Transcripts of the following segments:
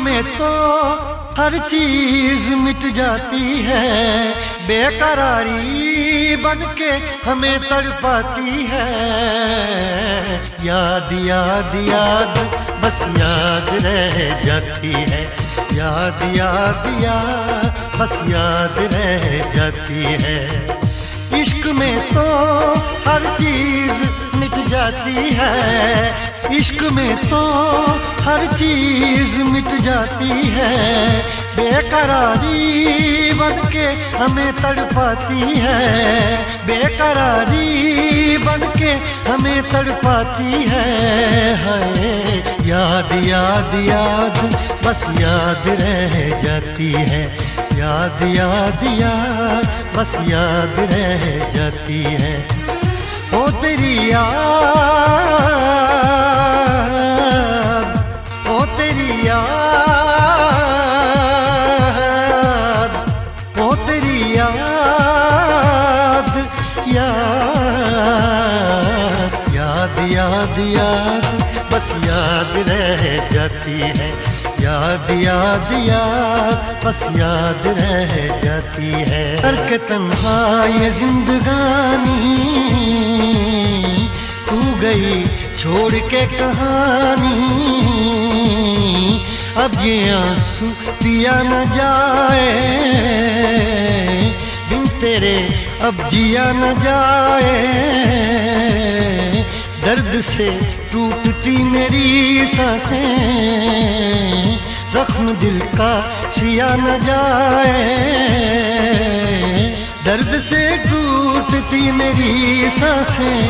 में तो हर चीज मिट जाती है, बेकरारी बनके हमें तड़पाती है। याद याद याद बस याद रह जाती है, याद याद याद बस याद रह जाती है। इश्क में तो हर चीज मिट जाती है, इश्क में तो हर चीज मिट जाती है, बेकरारी बनके हमें तड़पाती है, बेकरारी बनके हमें तड़पाती है। याद याद याद बस याद रह जाती है, याद याद याद बस याद रह जाती है। ओ तेरी याद, ओ तेरी याद, ओ तेरी याद, याद याद याद याद बस याद रह जाती है, याद याद याद बस याद रह जाती है। करके तन्हा ये जिंदगानी तू गई छोड़ के कहानी, अब ये आंसू पिया न जाए, बिन तेरे अब जिया न जाए। दर्द से टूटती मेरी सांसें, जख्म दिल का सिया न जाए, दर्द से टूटती मेरी सांसें,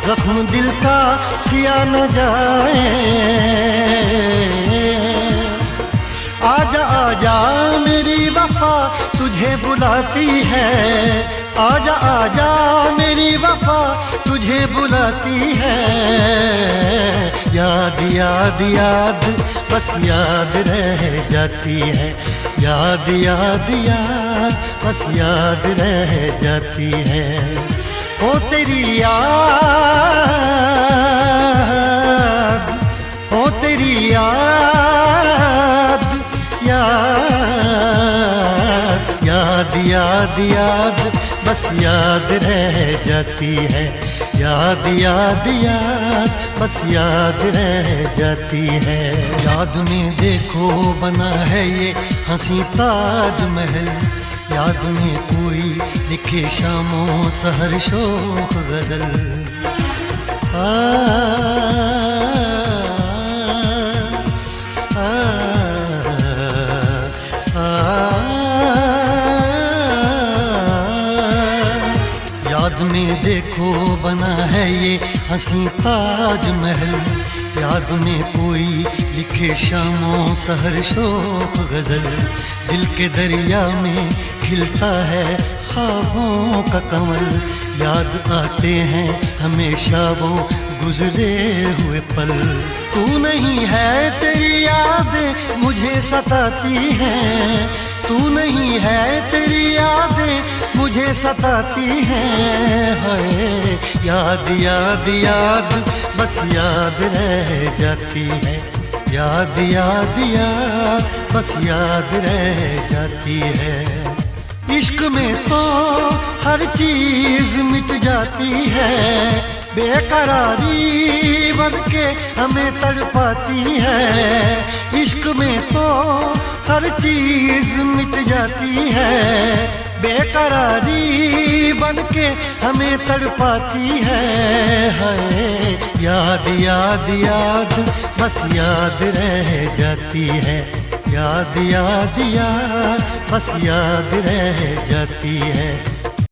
जख्म दिल का सिया न जाए। आजा आजा मेरी वफा तुझे बुलाती है, आजा आजा मेरी वफा तुझे बुलाती है। याद याद याद बस याद रह जाती है, याद याद याद बस याद रह जाती है। ओ तेरी याद, ओ तेरी याद, याद याद याद याद बस याद रह जाती है, याद याद याद बस याद रह जाती है। याद में देखो बना है ये हंसी ताजमहल, याद में कोई लिखे शामों सहर शोख गजल। याद में देखो बना है ये हंसी ताजमहल, याद में कोई लिखे शामों सहर शोख गजल। दिल के दरिया में खिलता है ख्वाबों का कमल, याद आते हैं हमेशा वो गुजरे हुए पल। तू नहीं है तेरी यादें मुझे सताती हैं, तू नहीं है तेरी यादें मुझे सताती हैं। हाय याद याद याद बस याद रह जाती है, याद याद याद बस याद रह जाती है। इश्क में तो हर चीज मिट जाती है, बेकरारी बनके हमें तड़पाती है। इश्क में तो हर चीज मिट जाती है, बेकरारी बनके हमें तड़पाती है। याद याद याद बस याद रह जाती है, याद याद याद बस याद रह जाती है।